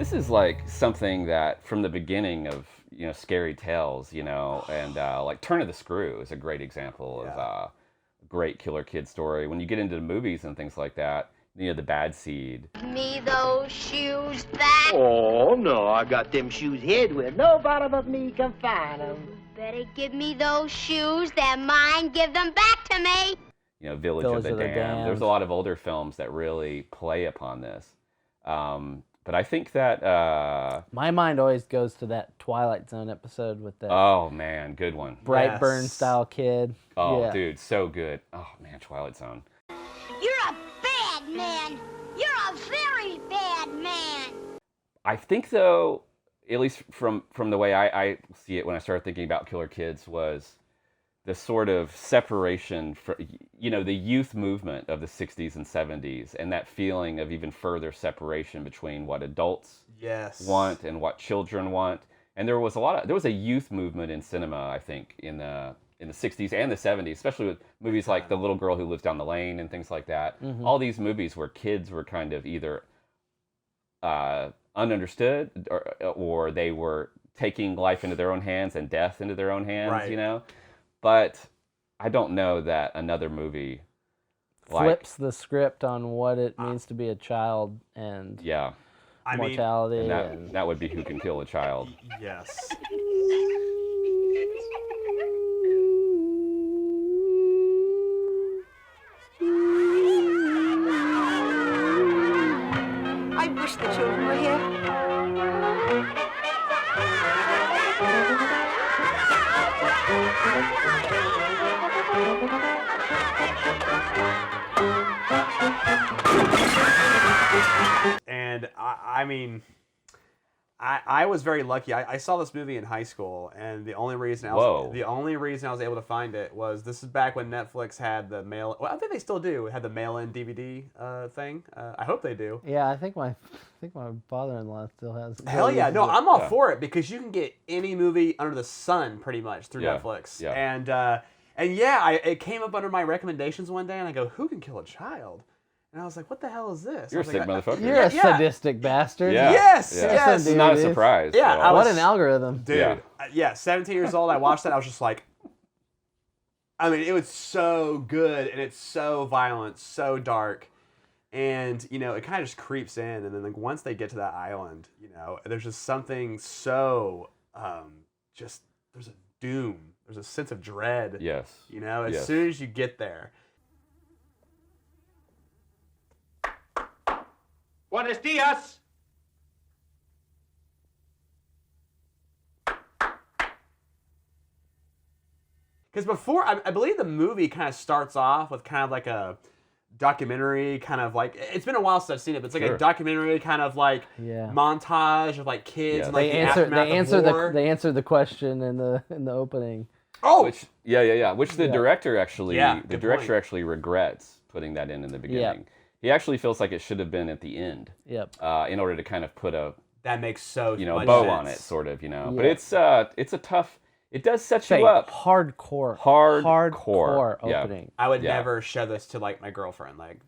This is like something that from the beginning of Scary Tales, and like Turn of the Screw is a great example of a great killer kid story. When you get into the movies and things like that, the Bad Seed. Me those shoes back. Oh, no, I got them shoes hid where nobody but me can find them. Better give me those shoes. They're mine. Give them back to me. Village of the Damned. There's a lot of older films that really play upon this. But I think that... my mind always goes to that Twilight Zone episode with that... Oh, man, good one. Brightburn-style kid. Oh, yeah. Dude, so good. Oh, man, Twilight Zone. You're a bad man. You're a very bad man. I think, though, at least from the way I see it when I started thinking about killer kids, was the sort of separation from, the youth movement of the 60s and 70s, and that feeling of even further separation between what adults want and what children want. And there was a youth movement in cinema, I think, in the 60s and the 70s, especially with movies like The Little Girl Who Lives Down the Lane and things like that. Mm-hmm. All these movies where kids were kind of either ununderstood or they were taking life into their own hands and death into their own hands, right. But I don't know that another movie flips the script on what it means to be a child and mortality. And that would be Who Can Kill a Child. Yes. I wish the children were here. And I was very lucky. I saw this movie in high school, and the only reason I was able to find it was this is back when Netflix had the mail. Well, I think they still do. Had the mail-in DVD thing. I hope they do. Yeah, I think my father-in-law still has it. Hell yeah! No, I'm all for it because you can get any movie under the sun pretty much through Netflix. Yeah. And it came up under my recommendations one day, and I go, "Who Can Kill a Child?" And I was like, what the hell is this? You're a sick motherfucker. You're a sadistic bastard. Yeah. Yes. It's not a surprise. Yeah. What an algorithm. Dude. 17 years old, I watched that. I was just like, it was so good, and it's so violent, so dark. And, it kind of just creeps in. And then once they get to that island, there's just something so, there's a doom. There's a sense of dread. Yes. As soon as you get there. Buenos dias. Because before, I believe the movie kind of starts off with kind of like a documentary, kind of like, it's been a while since I've seen it, but it's like a documentary kind of like montage of like kids and like they answer the question in the opening. Oh, which the director actually regrets putting that in the beginning. Yeah. He actually feels like it should have been at the end. Yep. In order to kind of put a that makes so much bow sense. on it, sort of, Yeah. But it's a tough. It does set you up. Hardcore opening. I would never show this to like my girlfriend. Like,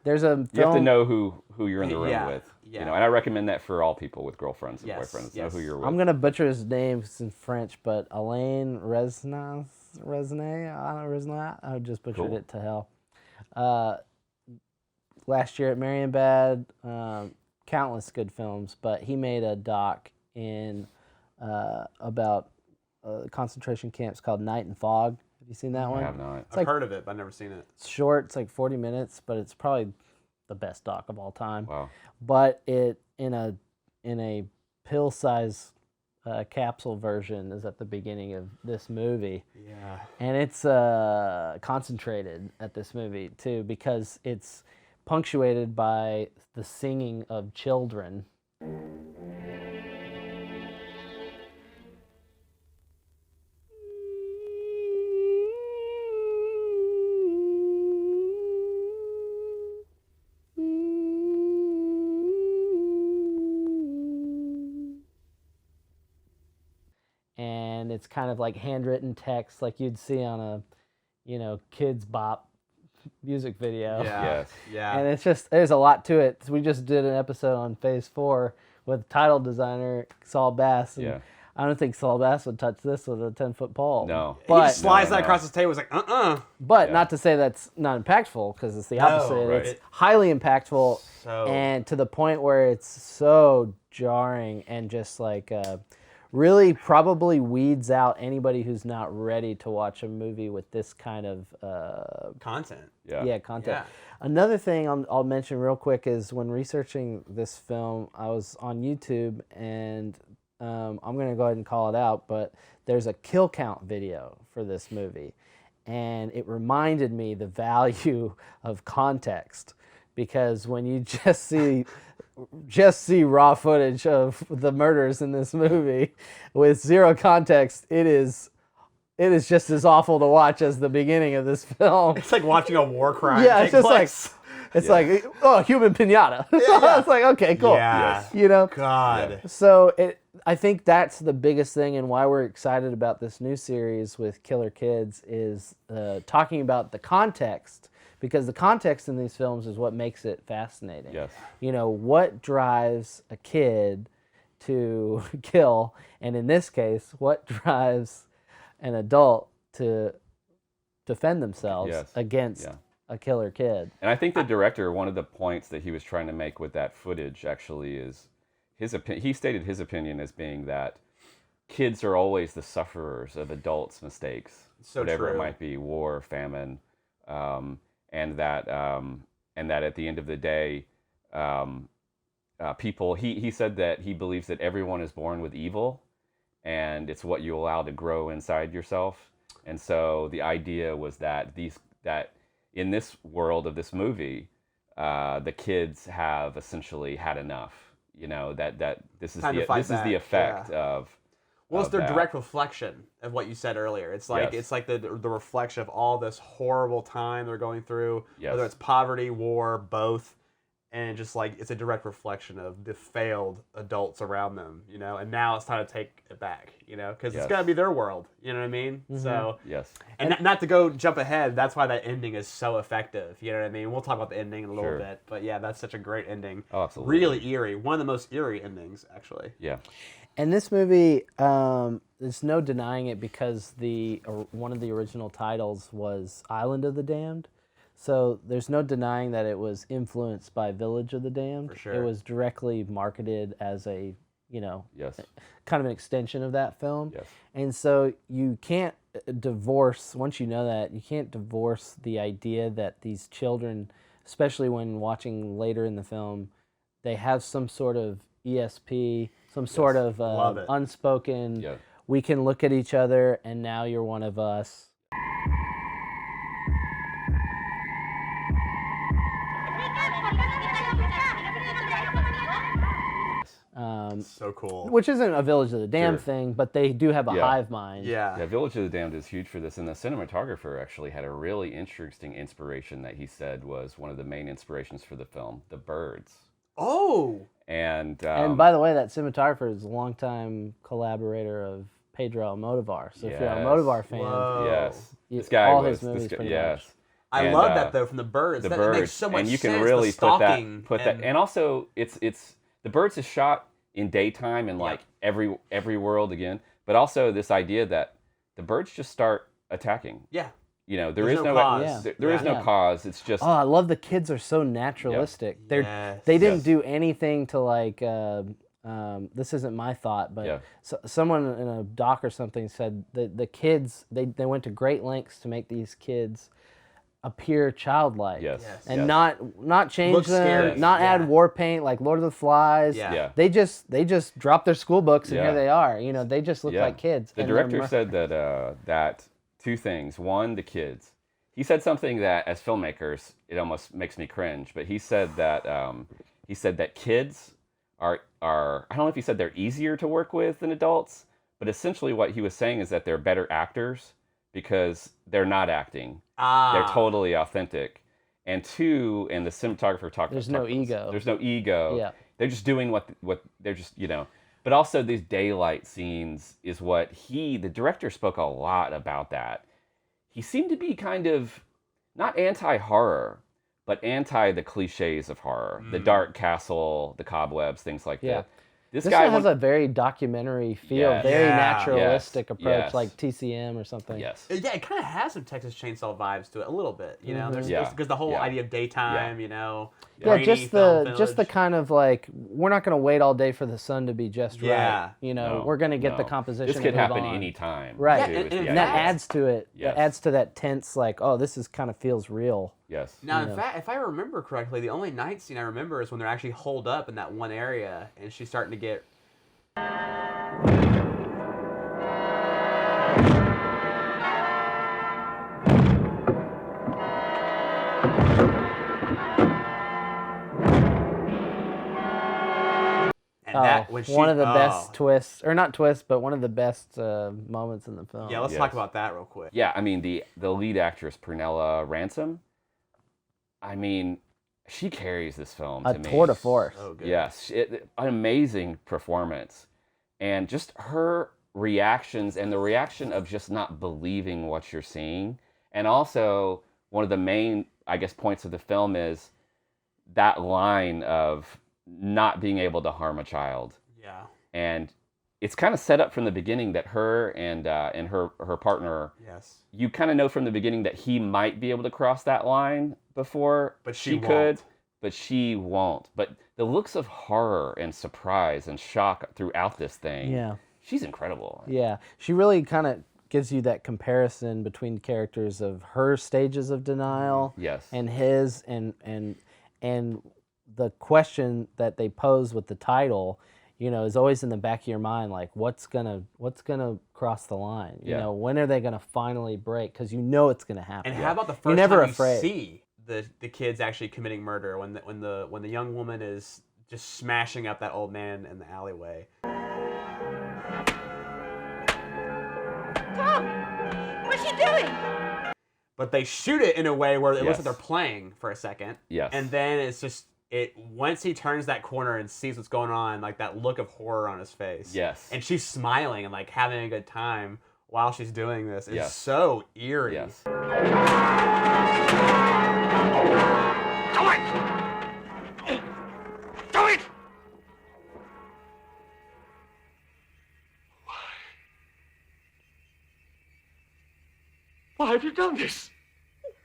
There's a film, you have to know who you're in the room with. Yeah. And I recommend that for all people with girlfriends and Yes, boyfriends. yes. Know who you're with. I'm gonna butcher his name. It's in French, but Alain Resnais. I just butchered it to hell. Last year at Marienbad, countless good films, but he made a doc about concentration camps called Night and Fog. Have you seen that one? I have not. I've heard of it, but I've never seen it. It's short. It's like 40 minutes, but it's probably the best doc of all time. Wow. But it in a pill size capsule version is at the beginning of this movie. Yeah. And it's concentrated at this movie too because it's punctuated by the singing of children. And it's kind of like handwritten text like you'd see on a, Kids Bop music video. Yeah. Yes. Yeah. And it's just, there's a lot to it. We just did an episode on Phase 4 with title designer Saul Bass. And Yeah. I don't think Saul Bass would touch this with a 10-foot pole. No. He But just slides No, that no. across his table. It's like, But Yeah. not to say that's not impactful, because it's the opposite. right. It's highly impactful, So- and to the point where it's so jarring and just like really probably weeds out anybody who's not ready to watch a movie with this kind of content. Yeah. content. Yeah. Another thing I'll mention real quick is when researching this film, I was on YouTube, and I'm going to go ahead and call it out, but there's a kill count video for this movie, and it reminded me the value of context, because when you just see raw footage of the murders in this movie with zero context, it is just as awful to watch as the beginning of this film. It's like watching a war crime. Yeah, take it's just place. It's like, oh, human pinata. yeah. It's like, okay, cool. Yeah. Yes. You know? God. So I think that's the biggest thing, and why we're excited about this new series with Killer Kids is talking about the context, because the context in these films is what makes it fascinating. Yes. You know, what drives a kid to kill, and in this case, what drives an adult to defend themselves Yes. against Yeah. a killer kid. And I think the director, one of the points that he was trying to make with that footage actually is he stated his opinion as being that kids are always the sufferers of adults' mistakes, So whatever true. it might be, war, famine, and that at the end of the day, people. He said that he believes that everyone is born with evil, and it's what you allow to grow inside yourself. And so the idea was that in this world of this movie, the kids have essentially had enough. You know, that this is Time to fight this is the back, effect yeah. of. Well, it's of their that. direct reflection of what you said earlier. It's like Yes. it's like the reflection of all this horrible time they're going through, Yes. whether it's poverty, war, both, and just like it's a direct reflection of the failed adults around them, you know. And now it's time to take it back, you know, because Yes. it's gonna be their world, you know what I mean? So, Yes. and not to go jump ahead, that's why that ending is so effective. You know what I mean? We'll talk about the ending in a little Sure. bit, but yeah, that's such a great ending. Oh, absolutely. Really eerie. One of the most eerie endings, actually. Yeah. And this movie, there's no denying it, because one of the original titles was Island of the Damned. So there's no denying that it was influenced by Village of the Damned. For sure. It was directly marketed as a, Yes. kind of an extension of that film. Yes. And so you can't divorce, once you know that, you can't divorce the idea that these children, especially when watching later in the film, they have some sort of ESP, some sort of Love it. unspoken, Yeah. we can look at each other and now you're one of us. So cool. Which isn't a Village of the Damned Sure. thing, but they do have a Yeah. hive mind. Yeah. Yeah, Village of the Damned is huge for this, and the cinematographer actually had a really interesting inspiration that he said was one of the main inspirations for the film, the birds. Oh. And And by the way, that cinematographer is a longtime collaborator of Pedro Almodovar. So if you're an Yes. Almodovar fan, Whoa. yes, You- this guy all was his movies this guy, pretty yes. I And, love that though from the birds. The That birds, makes so much and you can sense. really the put that stalking and also it's the birds is shot in daytime and like every world again, but also this idea that the birds just start attacking. Yeah. You know, there There's is no no cause. there is no Yeah. cause. It's just oh, I love the kids are so naturalistic. Yes. They didn't Yes. do anything to like. This isn't my thought, but Yeah. someone in a doc or something said that the kids they went to great lengths to make these kids appear childlike. yes, Yes. And yes. not change Look them, scary. not Yeah. add war paint like Lord of the Flies. Yeah. Yeah. They just dropped their school books and Yeah. here they are. You know, they just look Yeah. like kids. The and they're director said that two things. One, the kids. He said something that, as filmmakers, it almost makes me cringe. But he said that kids are I don't know if he said they're easier to work with than adults, but essentially what he was saying is that they're better actors because they're not acting. They're totally authentic. And two, and the cinematographer talked. There's no talked about this, ego. There's no ego. Yeah. They're just doing what they're just But also these daylight scenes is what the director spoke a lot about that. He seemed to be kind of not anti-horror, but anti the cliches of horror, the dark castle, the cobwebs, things like Yeah. that. This This guy one has a very documentary feel, Yes. very Yeah. naturalistic Yes. approach, Yes. like TCM or something. yes, Yeah, it kind of has some Texas Chainsaw vibes to it, a little bit. You know, there's Yeah. because the whole Yeah. idea of daytime, you know, Yeah, rainy just film the village. kind of like, we're not going to wait all day for the sun to be just Yeah. right. You know, No, we're going to get the no. composition. This could and move happen on. anytime. Right. Yeah, too, and- is the and And that idea. adds to it. Yes. That adds to that tense, like, oh, this is kind of feels real. Yes. Now, you in know. fact, if I remember correctly, the only night scene I remember is when they're actually holed up in that one area, and she's starting to get. And that when she, one of the oh. best twists, or not twists, but one of the best moments in the film. Yeah, let's Yes. talk about that real quick. Yeah, I mean the lead actress Pernilla Ransom. I mean, she carries this film A to me. tour de force. Oh, good. Yes, an amazing performance, and just her reactions and the reaction of just not believing what you're seeing, and also one of the main, I guess, points of the film is that line of not being able to harm a child, Yeah. and it's kind of set up from the beginning that her and her partner, Yes. you kind of know from the beginning that he might be able to cross that line before But she could, won't. but she won't. But the looks of horror and surprise and shock throughout this thing, Yeah. she's incredible. Yeah. She really kind of gives you that comparison between characters of her stages of denial Yes. and his, and the question that they pose with the title, you know, is always in the back of your mind, like what's gonna cross the line? You Yeah. know, when are they gonna finally break? Because you know it's gonna happen. And how about the first You're never time afraid. you see the kids actually committing murder when the young woman is just smashing up that old man in the alleyway? Tom, what's she doing? But they shoot it in a way where it looks Yes. like they're playing for a second. Yes. And then it's just once he turns that corner and sees what's going on, like that look of horror on his face. Yes. And she's smiling and like having a good time while she's doing this. It's Yes. so eerie. Yes. Do it! Do it! Why have you done this?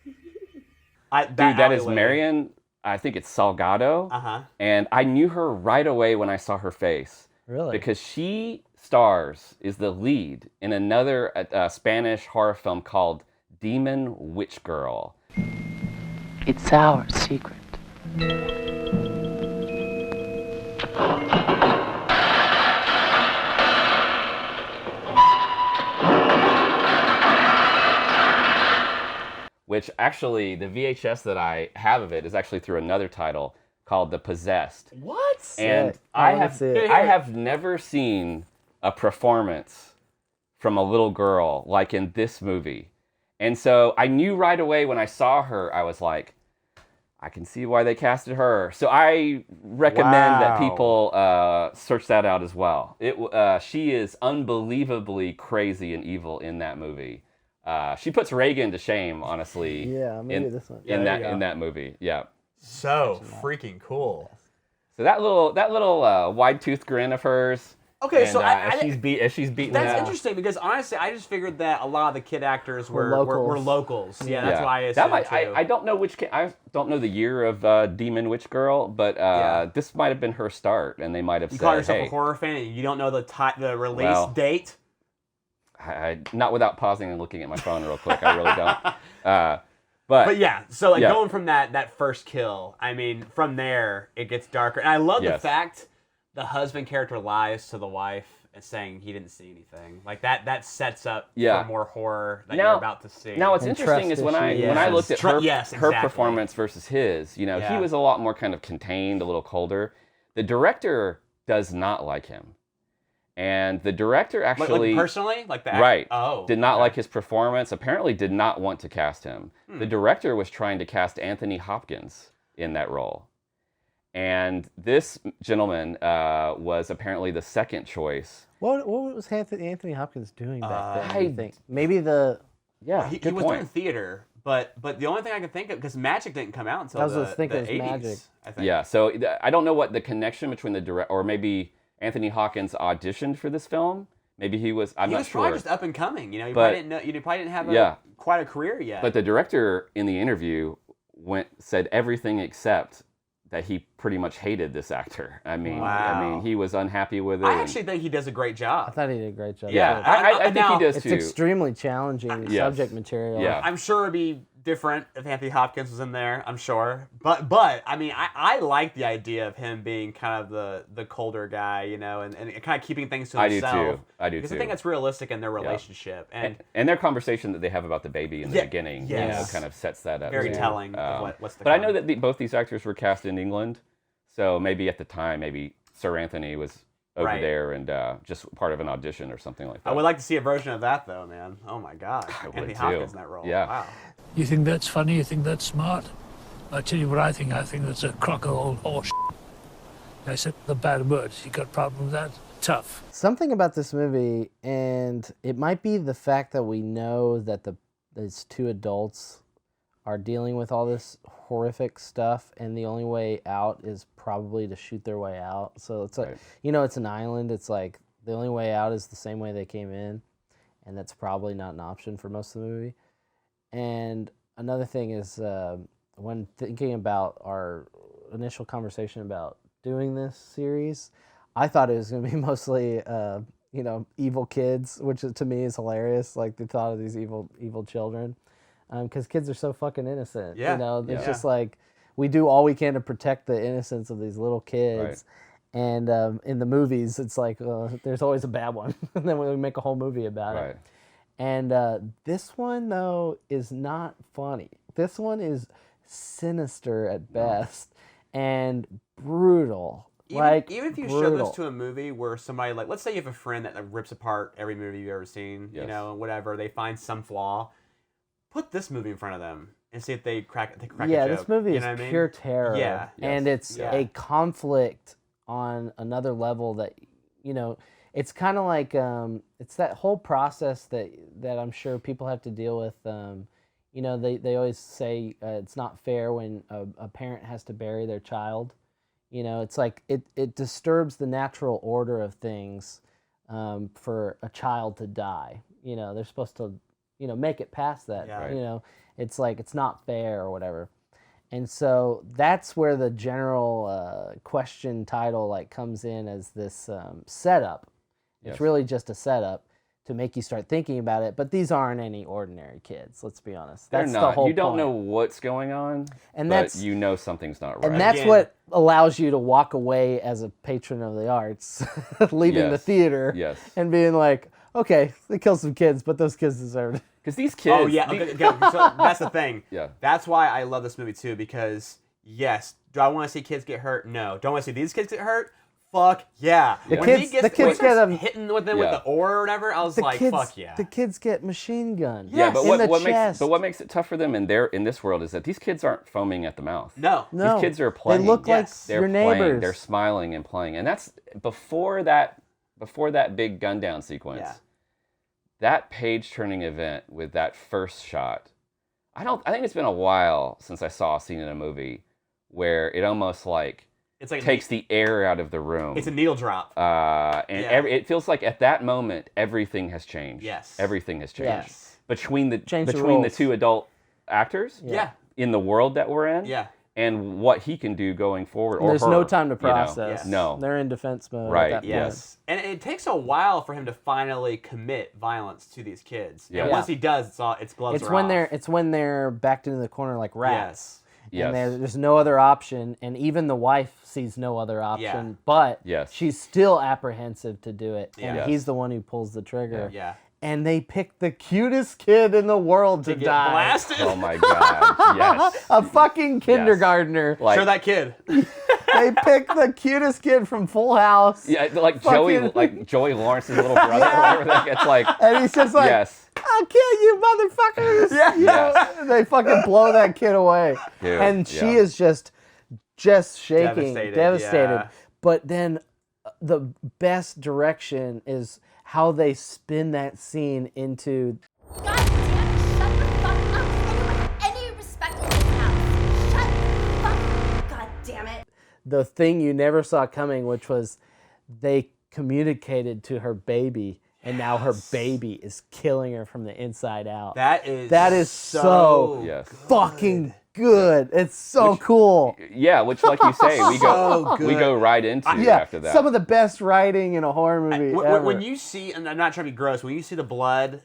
Dude, that is Marion. I think it's Salgado. Uh-huh. And I knew her right away when I saw her face. Really? Because she is the lead in another Spanish horror film called Demon Witch Girl. It's our secret. Which actually, the VHS that I have of it is actually through another title called The Possessed. What? And Sick. I wanna have see it. I have never seen a performance from a little girl like in this movie. And so I knew right away when I saw her, I was like, I can see why they casted her. So I recommend that Wow. people search that out as well. She is unbelievably crazy and evil in that movie. She puts Reagan to shame, honestly. Yeah, maybe in, this one. in Yeah, there that you go. in that movie. Yeah. So freaking cool. So that little wide tooth grin of hers. Okay, and, so as she's beating That's that. interesting because honestly, I just figured that a lot of the kid actors Were were locals. locals. Yeah, that's why I that assumed might, too. I don't know I don't know the year of Demon Witch Girl, but this might have been her start, and they might have You said, call yourself "Hey, a horror fan and you don't know the release Well, date? not without pausing and looking at my phone real quick. I really don't." But yeah, so like Yeah. going from that first kill, I mean, from there it gets darker. And I love the Yes. fact the husband character lies to the wife and saying he didn't see anything. Like that sets up Yeah. for more horror that Now- you're about to see. Now, what's And interesting trust is when I issues. looked at Yes, her exactly. performance versus his, he Yeah. was a lot more kind of contained, a little colder. The director does not like him, and the director like actually personally, like that. right Oh, did not okay. like his performance. Apparently, did not want to cast him. The director was trying to cast Anthony Hopkins in that role, and this gentleman was apparently the second choice. What was Anthony Hopkins doing back then? do you I- think maybe the Yeah, He good was point. doing theater, But the only thing I can think of, because Magic didn't come out until I was the, just thinking the it's 80s, Magic. I think. Yeah, so I don't know what the connection between the direct, or maybe Anthony Hawkins auditioned for this film. Maybe he was. I'm he not was sure. probably just up and coming. You But- you probably didn't have Yeah. quite a career yet. But the director in the interview said everything except that he pretty much hated this actor. I mean, he was unhappy with it. I actually think he does a great I job. thought he did a great job. yeah, too. I think now, he does It's too. extremely challenging Yes. subject material. Yeah. I'm sure it'd be different if Anthony Hopkins was in there. I'm sure, but I mean, I like the idea of him being kind of the colder guy, and kind of keeping things to I do himself. too. I do because too. I think that's realistic in their relationship, and And their conversation that they have about the baby in the Yeah, beginning, yes. kind of sets that up. very too. telling of what's the. But I know that both these actors were cast in England, so maybe at the time, maybe Sir Anthony was over Right. there and just part of an audition or something like that. I would like to see a version of that, though, man. Oh my God, would Anthony too. Hopkins in that role. Yeah. Wow. You think that's funny? You think that's smart? I tell you what I think. I think that's a crock of old horse. I said the bad words. You got a problem with that? Tough. Something about this movie, and it might be the fact that we know that these two adults are dealing with all this horrific stuff, and the only way out is probably to shoot their way out. So it's like, Right. it's an island. It's like the only way out is the same way they came in, and that's probably not an option for most of the movie. And another thing is, when thinking about our initial conversation about doing this series, I thought it was going to be mostly, evil kids, which to me is hilarious. Like the thought of these evil children, because kids are so fucking innocent. Yeah. It's just like we do all we can to protect the innocence of these little kids. Right. And in the movies, it's like there's always a bad one, and then we make a whole movie about Right. it. And this one, though, is not funny. This one is sinister at best and brutal. Even if you show brutal. this to a movie where somebody, like, let's say you have a friend that rips apart every movie you've ever seen, Yes. whatever, they find some flaw, put this movie in front of them and see if they crack a joke. This movie You is know what I mean? pure terror. Yeah. And it's Yeah. a conflict on another level that, it's kind of like, it's that whole process that I'm sure people have to deal with. They always say it's not fair when a parent has to bury their child. It's like it disturbs the natural order of things for a child to die. They're supposed to, make it past that. Yeah. Right. It's like it's not fair or whatever. And so that's where the general question title comes in as this setup. It's Yes. really just a setup to make you start thinking about it. But these aren't any ordinary kids. Let's be honest. They're That's not. the whole You don't point. know what's going on, And but that's- you know something's not right. And that's Again. what allows you to walk away as a patron of the arts, leaving the Yes. theater Yes. and being like, okay, they killed some kids, but those kids deserved it. Because these kids. Oh, yeah. Okay, so that's the thing. Yeah. That's why I love this movie, too, because, yes, do I want to see kids get hurt? No. Do I want to see these kids get hurt? Fuck yeah. The When kids- he gets, the when kids he starts get 'em- hitting with them Yeah. with the oar or whatever, I was The like, kids, fuck yeah. the kids get machine gunned. Yeah, but in what, the what chest. makes it tough for them in this world is that these kids aren't foaming at the mouth. No. No, These kids are playing. They look Yes. They're like your playing. neighbors. They're smiling and playing, and that's before that big gun down sequence. Yeah. That page turning event with that first shot. I think it's been a while since I saw a scene in a movie where it almost It's like takes the air out of the room. it's a needle drop. And Yeah. it feels like at that moment everything has changed. Yes. Everything has changed. Yes. Between the Change the between the rules. two adult actors Yeah. in the world that we're in. Yeah. And what he can do going forward. Or There's her, no time to you know. process. Yes. No. They're in defense mode. Right, At that yes. And it takes a while for him to finally commit violence to these kids. Yeah. And once he does, it's gloves It's are when off. it's when they're backed into the corner like rats. Yes. And there's no other option, and even the wife sees no other option. Yeah. But Yes. she's still apprehensive to do it, and Yes. he's the one who pulls the trigger. Yeah. And they pick the cutest kid in the world to Get die. blasted. Oh my God. Yes. A fucking kindergartner. Like, Show that kid. They pick the cutest kid from Full House. yeah, like Fucking- Joey Lawrence's little brother. Or whatever. It's like, And he's just like, yes. I'll kill you, motherfuckers. Yeah. You know, they fucking blow that kid away. Dude, And she yeah. is just shaking, Devastated, devastated. yeah. But then the best direction is how they spin that scene into God damn it, shut the fuck up. damn it. The thing you never saw coming, which was they communicated to her baby, and now her baby is killing her from the inside out. That is so Yes. fucking good. It's so cool. Yeah, which, like you say, we So go right into after that. Some of the best writing in a horror movie ever. When you see, and I'm not trying to be gross, when you see the blood,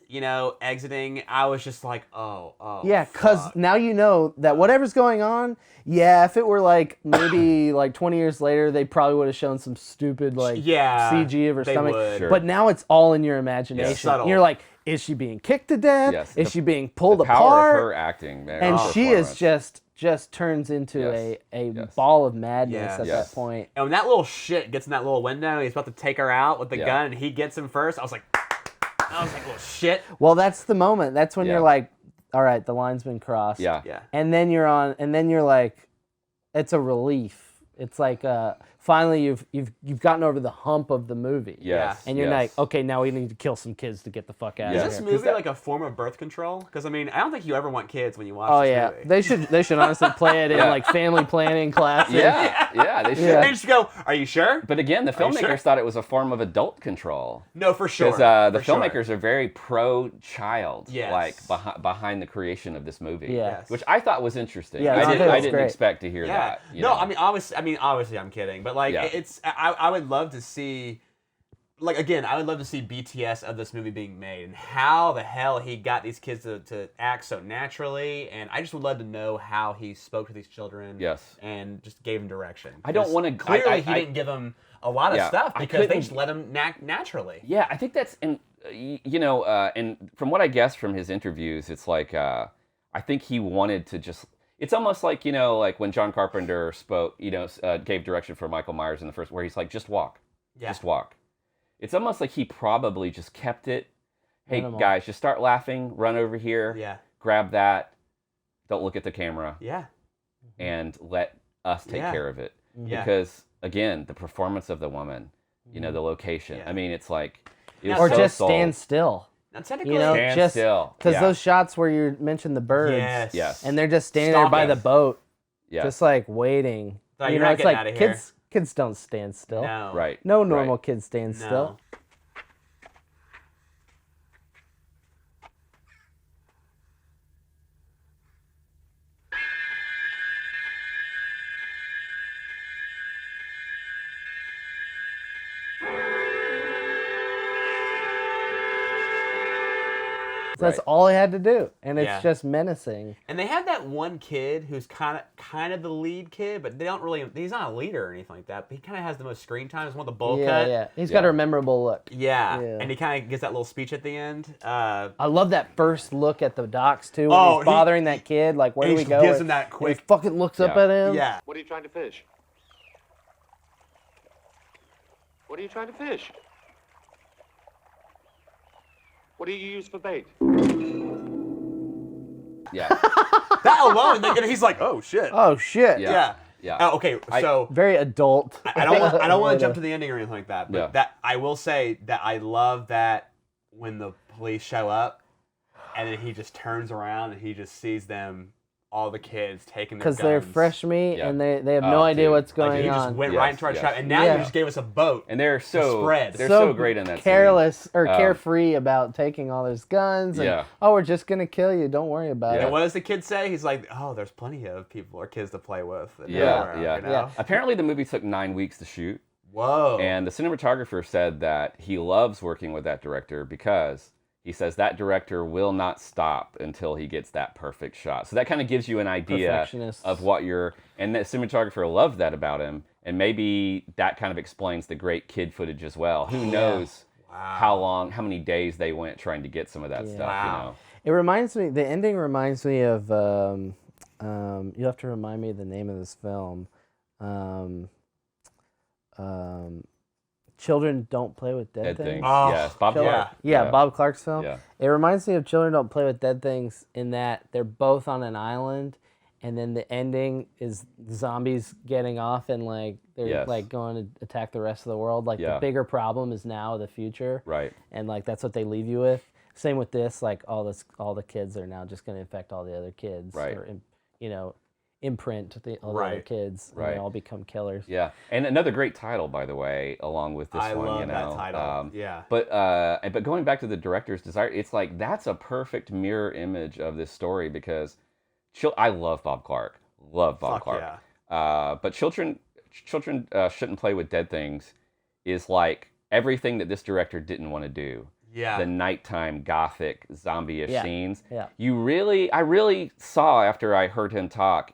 exiting, I was just like, oh. Yeah, because now you know that whatever's going on, if it were like maybe like 20 years later, they probably would have shown some stupid like CG of her they stomach. would. Sure. But now it's all in your imagination. Subtle. You're like, is she being kicked to death? Yes, Is she being pulled the power apart? of her acting, man, And her she is performance. just turns into Yes. a Yes. ball of madness Yes. at Yes. that point. And when that little shit gets in that little window, and he's about to take her out with the Yeah. gun, and he gets him first, I was like, little shit. Well, that's the moment. That's when Yeah. you're like, all right, the line's been crossed. Yeah. Yeah. And then you're like, it's a relief. It's like finally you've gotten over the hump of the movie. Yes. And you're yes. like, okay, now we need to kill some kids to get the fuck out Is of this here. movie like a form of birth control? Because I mean, I don't think you ever want kids when you watch Oh this yeah, movie. they should honestly play it in like family planning classes. Yeah, they should. Yeah. They just go, "Are you sure?" But again, the Are you filmmakers sure? thought it was a form of adult control. No, for sure. Because the for sure. filmmakers are very pro-child, Yes. like behind the creation of this movie. Yes. Which I thought was interesting. Yeah, I I didn't, thought it I was didn't great. expect to hear Yeah. that. you No, know. obviously, I'm kidding, but like, Yeah. I would love to see, like, again, I would love to see BTS of this movie being made and how the hell he got these kids to act so naturally, and I just would love to know how he spoke to these children. Yes. And just gave them direction. I don't 'Cause wanna- Clearly, he I- didn't give them a lot of Yeah, stuff I because they couldn't- just let them act naturally. Yeah, I think that's and and from what I guess from his interviews, it's like I think he wanted to just. It's almost like like when John Carpenter spoke, gave direction for Michael Myers in the first, where he's like, just walk, Yeah. just walk. It's almost like he probably just kept it. Hey Minimal. guys, just start laughing, run over here, Yeah. grab that, don't look at the camera, Yeah. and let us take Yeah. care of it. Yeah. Because again, the performance of the woman, the location. Yeah. I mean, it's like it Now, was Or so just sold. stand still. Now, technically, You know, Stand just still. because Yeah. those shots where you mentioned the birds, Yes. Yes. and they're just standing there by the Stalking. boat, Yeah. just like waiting. No, you you're know, not it's getting like outta here. kids don't stand still. no. Right. No right. normal kid stands No. still. So that's Right. all he had to do, and it's Yeah. just menacing. And they have that one kid who's kind of the lead kid, but they don't really. He's not a leader or anything like that. But he kind of has the most screen time. He's one of the bowl Yeah, cut. yeah. He's got Yeah. a memorable look. Yeah. Yeah. And he kind of gets that little speech at the end. I love that first look at the docks too. When Oh, he's bothering that kid, like where do he we just go? gives him that And he quick- fucking looks up Yeah. at him. Yeah. What are you trying to fish? What are you trying to fish? What do you use for bait? Yeah. That alone, he's like, oh shit. Oh shit. Yeah. Yeah. Yeah. Oh, okay. So Very adult. I don't want Way to jump to the ending or anything like that. But Yeah. that I will say that I love that when the police show up, and then he just turns around and he just sees them, all the kids taking their guns. Because they're fresh meat Yeah. and they have Oh, no idea dude. what's Like, going he just on. went Yes, right into our yes. trap, and now Yeah. you just gave us a boat. And they're spread. they're so great in that scene. careless or Um, carefree about taking all those guns. And, Yeah. oh, we're just gonna kill you. Don't worry about Yeah. And it. what does the kid say? He's like, "Oh, there's plenty of people or kids to play with." and Yeah, around, yeah. You know? Yeah. Apparently, the movie took 9 weeks to shoot, Whoa. and the cinematographer said that he loves working with that director because he says that director will not stop until he gets that perfect shot. So that kind of gives you an idea Perfectionist. of what you're. And the cinematographer loved that about him, and maybe that kind of explains the great kid footage as well. Who knows how many days they went trying to get some of that stuff. Wow. You know. It reminds me. The ending reminds me of. You have to remind me of the name of this film. Children Don't Play with Dead Dead Things. things. Oh, Yes, Bob Children- Clark. Yeah, Bob Clark's film. Yeah. It reminds me of Children Don't Play with Dead Things in that they're both on an island, and then the ending is zombies getting off and like they're Yes. like going to attack the rest of the world. Like Yeah. the bigger problem is now the future, Right. and like that's what they leave you with. Same with this, like all the kids are now just going to infect all the other kids, Right. Or, you know, imprint all the other Right. kids, and Right. they all become killers. Yeah, and another great title, by the way, along with this I one. love You know, that title. Yeah. But going back to the director's desire, it's like that's a perfect mirror image of this story because, I love Bob Clark, love Bob Fuck Clark. yeah. But children shouldn't play with dead things is like everything that this director didn't want to do. Yeah. The nighttime gothic zombie-ish Yeah. scenes. Yeah. I really saw after I heard him talk,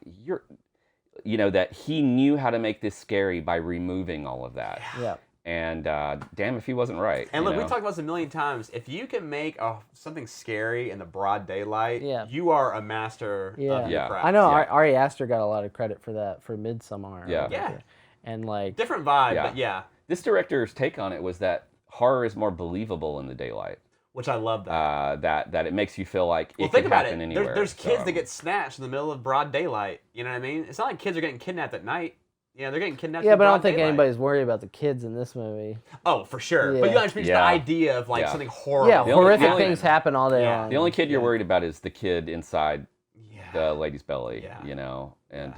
that he knew how to make this scary by removing all of that. Yeah. And damn if he wasn't right. And look, you we know? talked about this a million times. If you can make something scary in the broad daylight, Yeah. you are a master Yeah. of your Yeah. craft. I know Yeah. Ari Aster got a lot of credit for that for Midsommar. Yeah. Yeah. And like Different vibe, Yeah. but yeah. This director's take on it was that horror is more believable in the daylight. Which I love that. That it makes you feel like Well, it think could about happen it. anywhere. There's kids So, that get snatched in the middle of broad daylight. You know what I mean? It's not like kids are getting kidnapped at night. You know, they're getting kidnapped. yeah, in but I broad don't think daylight. anybody's worried about the kids in this movie. Oh, for sure. But Yeah. you understand just Yeah. the idea of like Yeah. something horrible. Yeah, The only- horrific the only- things happen all day Yeah. long. The only kid you're Yeah. worried about is the kid inside Yeah. the lady's belly. Yeah. You know, and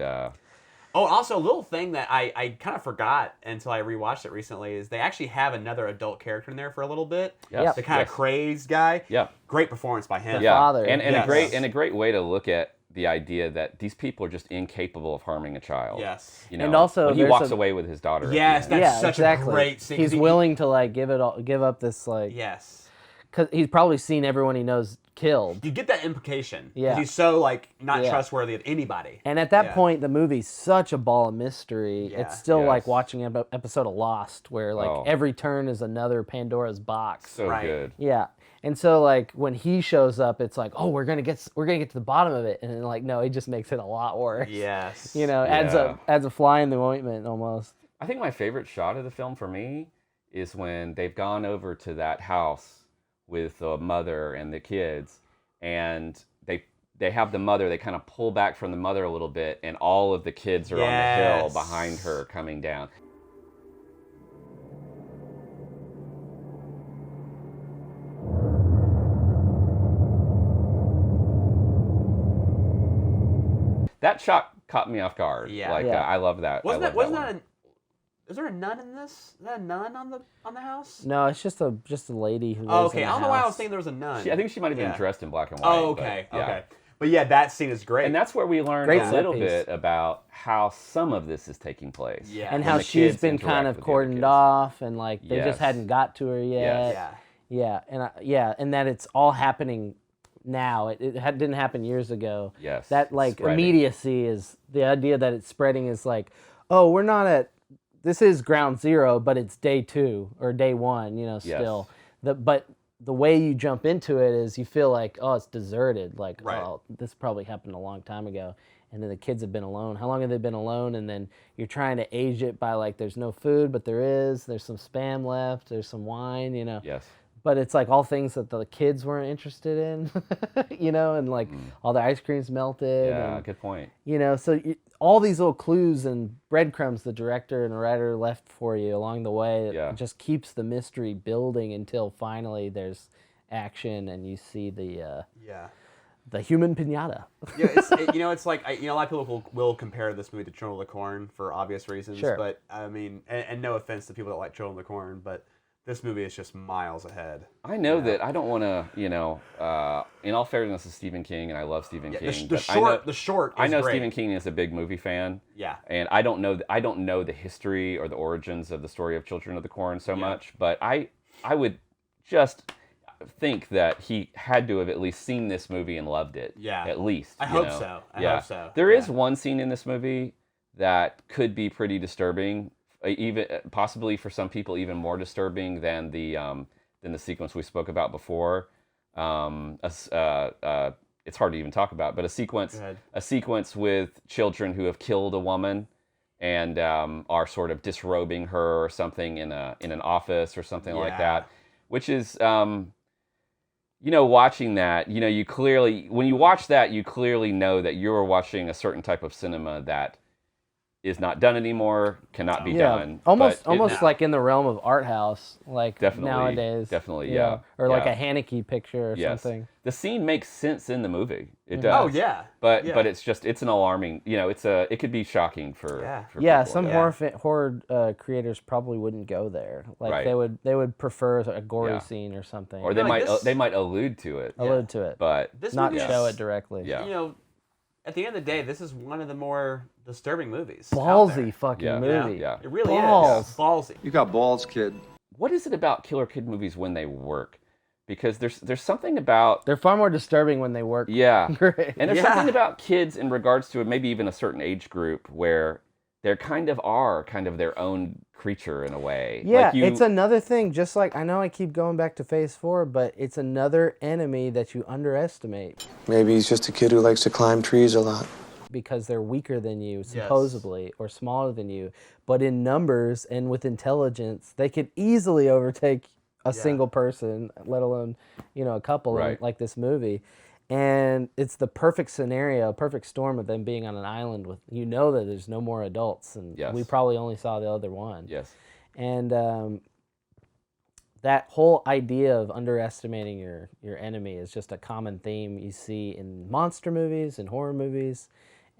Oh, also a little thing that I kind of forgot until I rewatched it recently is they actually have another adult character in there for a little bit. yes, The kind of yes. crazy guy. Yeah. Great performance by him. The Yeah, father. and Yes. a great way to look at the idea that these people are just incapable of harming a child. Yes. You know, And also when he there's walks a- away with his daughter. at the Yes, end. that's yeah, such exactly. a great scene. 'cause He's he- willing to like give up this like Yes. because he's probably seen everyone he knows killed. You get that implication. 'Cause Yeah. He's so like not Yeah. trustworthy of anybody. And at that Yeah. point, the movie's such a ball of mystery. Yeah. It's still like Yes. watching an episode of Lost, where like Oh. every turn is another Pandora's box. So Right. good. Yeah. And so like when he shows up, it's like, oh, we're gonna get to the bottom of it, and then like no, he just makes it a lot worse. Yes. You know, Yeah. adds a fly in the ointment almost. I think my favorite shot of the film for me is when they've gone over to that house with the mother and the kids, and they have the mother. They kind of pull back from the mother a little bit, and all of the kids are on the hill Yes. behind her coming down. That shot caught me off guard. Yeah. Like Yeah. I love that. Wasn't I that love wasn't one. that is there a nun in this? Is that a nun on the house? No, it's just a lady who lives Oh, okay. in I the don't know why I was house. thinking there was a nun. I think she might have been Yeah. dressed in black and white. Oh, but, okay. yeah. Okay. But yeah, that scene is great. And that's where we learned Great a set little piece. bit about how some of this is taking place. Yeah. And when how the she's kids been interact kind of with the other cordoned kids. off, and like they Yes. just hadn't got to her yet. Yes. yeah. And that it's all happening now. It didn't happen years ago. Yes, That like spreading. immediacy is the idea that it's spreading is like, oh, we're not at this is ground zero, but it's day 2 or day 1. You know, Yes. still but the way you jump into it is you feel like, oh, it's deserted. Like, Right. oh, this probably happened a long time ago. And then the kids have been alone. How long have they been alone? And then you're trying to age it by like, there's no food, but there's some Spam left. There's some wine, you know. Yes. But it's like all things that the kids weren't interested in, you know, and like all the ice cream's melted. Yeah, and, good point. you know, so all these little clues and breadcrumbs the director and the writer left for you along the way, it Yeah. just keeps the mystery building until finally there's action and you see the human pinata. Yeah, it's like a lot of people will compare this movie to Children of the Corn for obvious reasons. Sure. But I mean, and no offense to people that like Children of the Corn, but this movie is just miles ahead. I know that I don't want to, in all fairness to Stephen King, and I love Stephen King. The but short. I know great. Stephen King is a big movie fan. Yeah. And I don't know the history or the origins of the story of Children of the Corn so much, but I would just think that he had to have at least seen this movie and loved it. Yeah. At least. I hope so. I hope so. There is Yeah. one scene in this movie that could be pretty disturbing, even possibly for some people even more disturbing than the sequence we spoke about before. It's hard to even talk about, but a sequence with children who have killed a woman and are sort of disrobing her or something in an office or something like that, which is watching that, you clearly, when you watch that, you clearly know that you're watching a certain type of cinema that is not done anymore, cannot be Yeah, done. almost but it- like in the realm of art house, like Definitely, nowadays. definitely, yeah, Or like yeah. a Haneke picture or Yes. something. The scene makes sense in the movie. It Mhm. does. Oh, yeah. But Yeah. it's an alarming. It could be shocking for. Yeah. For Yeah, people, some yeah. horror creators probably wouldn't go there. Like Right. they would prefer a gory Yeah. scene or something. Or they like this- they might allude to it. allude to it, But This not movie show is- it directly. Yeah. You know, at the end of the day, this is one of the more disturbing movies. out Ballsy there. fucking Yeah. movie. Yeah. It really Balls. is. Ballsy. You got balls, kid. what is it about killer kid movies when they work? Because there's something about They're far more disturbing when they work. yeah. Great. And there's Yeah. something about kids in regards to maybe even a certain age group where they're kind of their own creature in a way. Yeah, Like you, it's another thing. Just like I know I keep going back to Phase 4, but it's another enemy that you underestimate Maybe he's just a kid who likes to climb trees a lot. because they're weaker than you, supposedly, or smaller than you. But in numbers and with intelligence, they could easily overtake a single person, let alone, a couple Right. like this movie. And it's the perfect scenario, perfect storm of them being on an island with, that there's no more adults. And Yes. we probably only saw the other one. yes. And that whole idea of underestimating your enemy is just a common theme you see in monster movies and horror movies.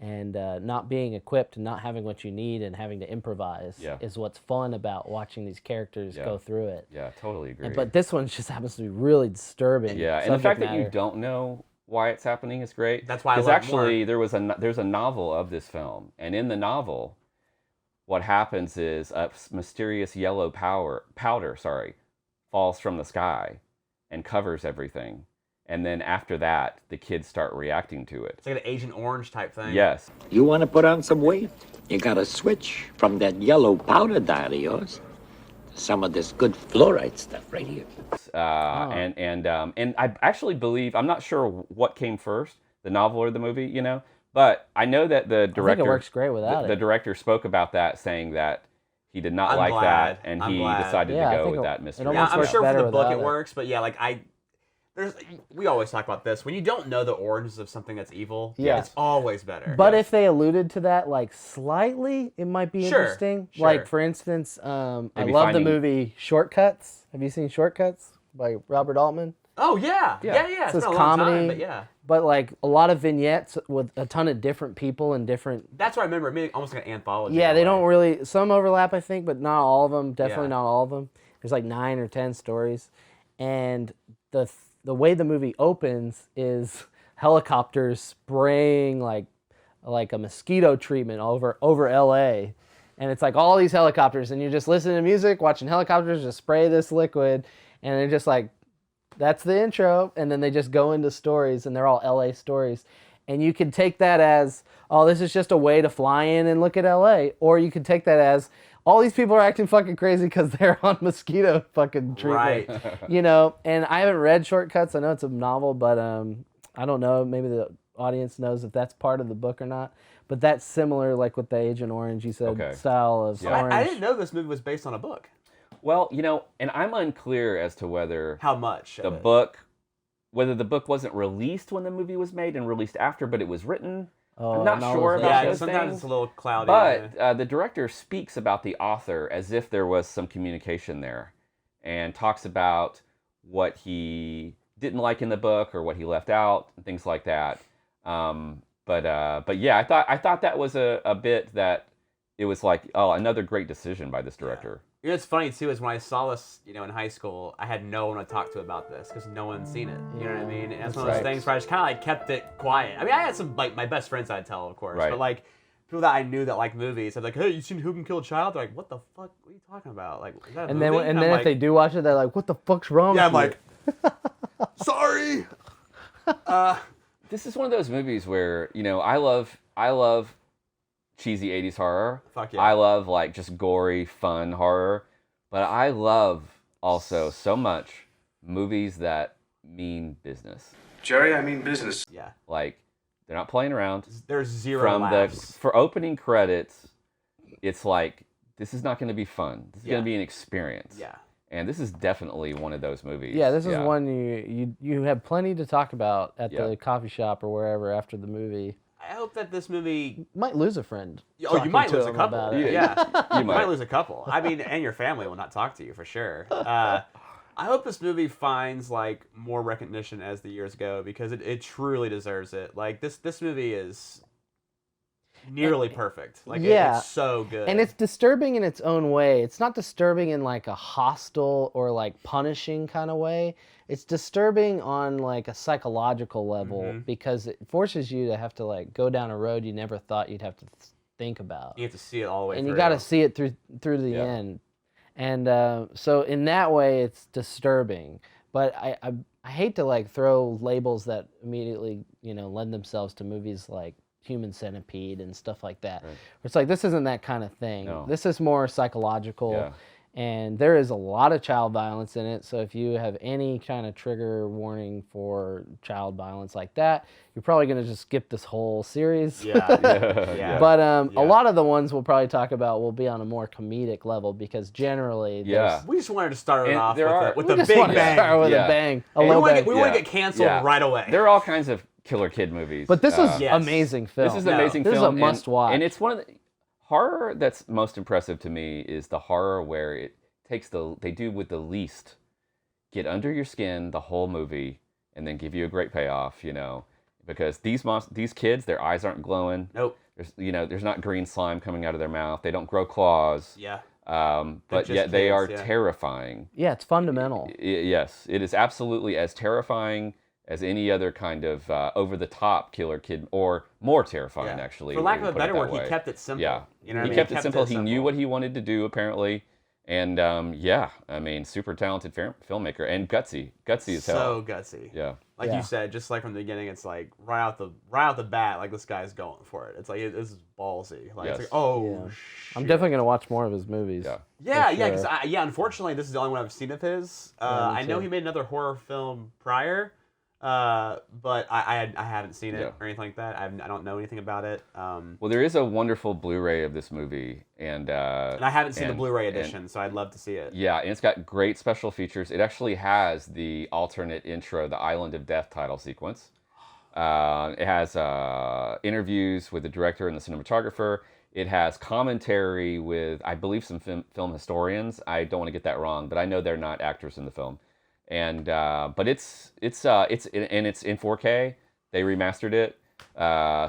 And not being equipped and not having what you need and having to improvise is what's fun about watching these characters go through it. Yeah, totally agree. But this one just happens to be really disturbing. yeah, and the subject fact that you matter. don't know why it's happening is great. That's why I Because love actually there's a novel of this film, and in the novel, what happens is a mysterious yellow powder falls from the sky and covers everything. And then after that, the kids start reacting to it. It's like an Agent Orange type thing. Yes. You want to put on some weight? You got to switch from that yellow powder diet of yours to some of this good fluoride stuff right here. And I actually believe, I'm not sure what came first, the novel or the movie, but I know that the director it works great without the it. director spoke about that, saying that he did not I'm like glad. that, and I'm he glad. decided Yeah, I to go think with it- that it mystery. Yeah, almost I'm works sure for better the book without it it. works, but yeah, we always talk about this. When you don't know the origins of something that's evil, Yeah. it's always better. But if they alluded to that like slightly, it might be Sure, interesting. sure. Like for instance, I Maybe love finding- the movie Shortcuts. Have you seen Shortcuts by Robert Altman? Oh yeah. Yeah. It's This been a long comedy, time, but yeah. But like a lot of vignettes with a ton of different people and different. That's what I remember. It made almost like an anthology. Yeah, in a they way. don't really. Some overlap, I think, but not all of them. Definitely Yeah. not all of them. There's like 9 or 10 stories, and the way the movie opens is helicopters spraying like a mosquito treatment over LA. And it's like all these helicopters, and you're just listening to music, watching helicopters just spray this liquid, and they're just like, that's the intro, and then they just go into stories, and they're all LA stories. And you can take that as, oh, this is just a way to fly in and look at LA. Or you can take that as, all these people are acting fucking crazy because they're on mosquito fucking treatment. Right. And I haven't read Shortcuts. I know it's a novel, but I don't know. Maybe the audience knows if that's part of the book or not. But that's similar, like with the Agent Orange, you said, Okay. style of Orange. I didn't know this movie was based on a book. Well, and I'm unclear as to whether How much? the of it? book, whether the book wasn't released when the movie was made and released after, but it was written. I'm not sure about Yeah, those sometimes things. it's a little cloudy. But the director speaks about the author as if there was some communication there, and talks about what he didn't like in the book or what he left out and things like that. But yeah, I thought that was a bit that it was like, oh, another great decision by this director. You know what's funny too is when I saw this, in high school, I had no one to talk to about this because no one's seen it. You know what I mean? And that's one of those things where I just kind of like kept it quiet. I mean, I had some like my best friends I'd tell, of course, Right. but like people that I knew that like movies, I'm like, hey, you seen Who Can Kill a Child? They're like, what the fuck? What are you talking about? Like, is that a And movie? then, and I'm then like, if they do watch it, they're like, what the fuck's wrong yeah, with I'm you? like, sorry. This is one of those movies where I love cheesy 80s horror. Fuck yeah. I love like just gory, fun horror. But I love also so much movies that mean business. Jerry, I mean business. Yeah. Like, they're not playing around. There's zero From laughs. for opening credits, it's like, this is not going to be fun. This is Yeah. going to be an experience. Yeah. And this is definitely one of those movies. Yeah, this is one you have plenty to talk about at Yeah. the coffee shop or wherever after the movie. I hope that this movie. Might lose a friend. Oh, you might talking to lose a him couple. about it. Yeah, you might might. lose a couple. I mean, and your family will not talk to you for sure. I hope this movie finds like more recognition as the years go because it truly deserves it. Like this movie is nearly perfect. Like it's so good. And it's disturbing in its own way. It's not disturbing in like a hostile or like punishing kind of way. It's disturbing on like a psychological level because it forces you to have to like go down a road you never thought you'd have to think about. You have to see it all the way and through. you got to see it through to the end. And so in that way, it's disturbing. But I hate to like throw labels that immediately lend themselves to movies like Human Centipede and stuff like that. Right. It's like this isn't that kind of thing. No. This is more psychological, and there is a lot of child violence in it. So if you have any kind of trigger warning for child violence like that, you're probably going to just skip this whole series. Yeah. But a lot of the ones we'll probably talk about will be on a more comedic level because generally, we just wanted to start it off with a big bang. Start with a bang. We want to get canceled right away. There are all kinds of killer kid movies. But this is amazing film. This is an amazing film. This is a must watch. And it's one of the horror that's most impressive to me is the horror where it takes they do with the least, get under your skin the whole movie and then give you a great payoff, because these kids, their eyes aren't glowing. Nope. There's not green slime coming out of their mouth. They don't grow claws. Yeah. But yet they are terrifying. Yeah, it's fundamental. Yes, it is absolutely as terrifying as any other kind of over-the-top killer kid, or more terrifying, actually. For lack of a better word, he kept it simple. Yeah, he kept it simple. He knew what he wanted to do, apparently. And, super talented filmmaker. And gutsy as hell. So gutsy. Yeah. Like you said, just like from the beginning, it's like right out the bat, like this guy's going for it. It's like, this is ballsy. Like, it's like, shit. I'm definitely going to watch more of his movies. Yeah, because unfortunately, this is the only one I've seen of his. I know he made another horror film prior. But I haven't seen it or anything like that. I don't know anything about it. Well, there is a wonderful Blu-ray of this movie, and I haven't seen the Blu-ray edition, so I'd love to see it. Yeah, and it's got great special features. It actually has the alternate intro, the Island of Death title sequence. It has interviews with the director and the cinematographer. It has commentary with, I believe, some film historians. I don't want to get that wrong, but I know they're not actors in the film. And but it's in 4K. They remastered it,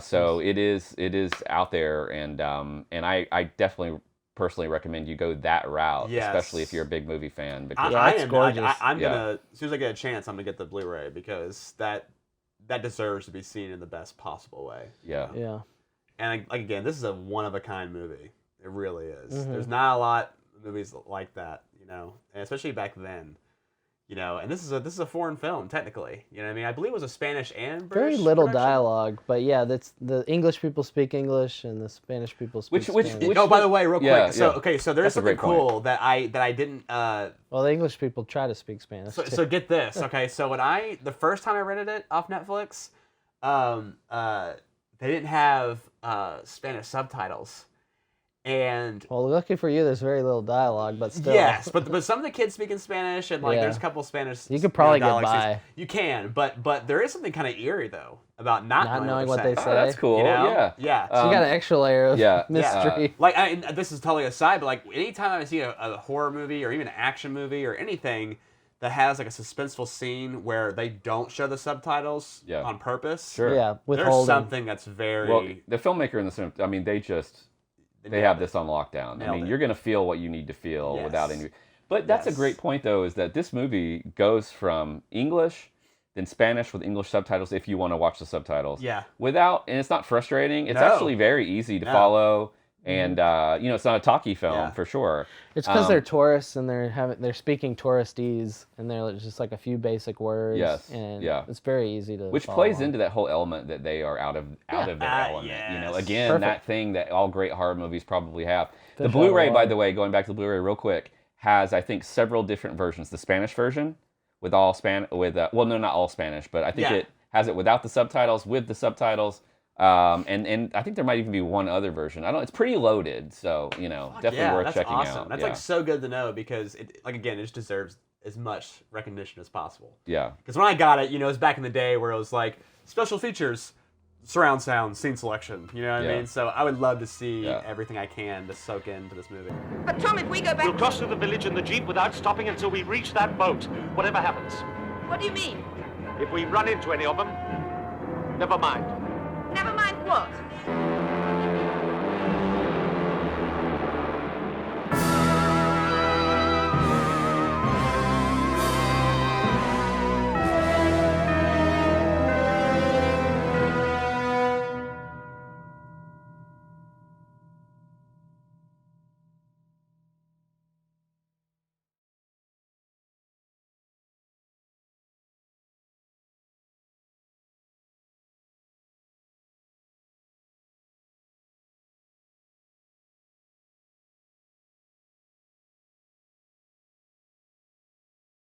so it is out there, and I definitely personally recommend you go that route, especially if you're a big movie fan. Because it's gorgeous. I'm gonna, as soon as I get a chance, I'm gonna get the Blu-ray because that deserves to be seen in the best possible way. Yeah. And again, this is a one of a kind movie. It really is. There's not a lot of movies like that, and especially back then. And this is a foreign film technically. You know what I mean? I believe it was a Spanish and British very little production. Dialogue, but yeah, that's the English people speak English and the Spanish people speak Spanish. Oh, by the way, real quick. So there's That's something cool that I didn't. Well, the English people try to speak Spanish. So get this, okay? So the first time I rented it off Netflix, they didn't have Spanish subtitles. And well, lucky for you, there's very little dialogue, but still. Yes, but some of the kids speak in Spanish, and there's a couple of Spanish. You could probably get by. You can, but there is something kind of eerie though about not knowing what they say. Oh, that's cool. Yeah. So you got an extra layer of mystery. This is totally aside, but anytime I see a horror movie or even an action movie or anything that has a suspenseful scene where they don't show the subtitles on purpose. Sure. Yeah, there's something that's very. Well, the filmmaker in the cinema, I mean, they have this on lockdown. I mean, you're going to feel what you need to feel without any. But that's a great point, though, is that this movie goes from English, then Spanish with English subtitles if you want to watch the subtitles. Yeah. And it's not frustrating. It's actually very easy to follow. And it's not a talkie film for sure. It's because they're tourists and they're speaking touristese and they're just like a few basic words. Yes. And it's very easy to. Which plays into that whole element that they are out of their element. Yes. Again, that thing that all great horror movies probably have. The Blu-ray, by the way, going back to the Blu-ray real quick, has I think several different versions. The Spanish version with all not all Spanish, but I think it has it without the subtitles, with the subtitles. And I think there might even be one other version. I don't. It's pretty loaded, so definitely worth checking out. That's so good to know because it just deserves as much recognition as possible. Yeah. Because when I got it, it was back in the day where it was like special features, surround sound, scene selection. You know what I Yeah. mean? So I would love to see Yeah. everything I can to soak into this movie. But Tom, if we go back... We'll cross through the village in the Jeep without stopping until we reach that boat, whatever happens. What do you mean? If we run into any of them, never mind. Never mind what?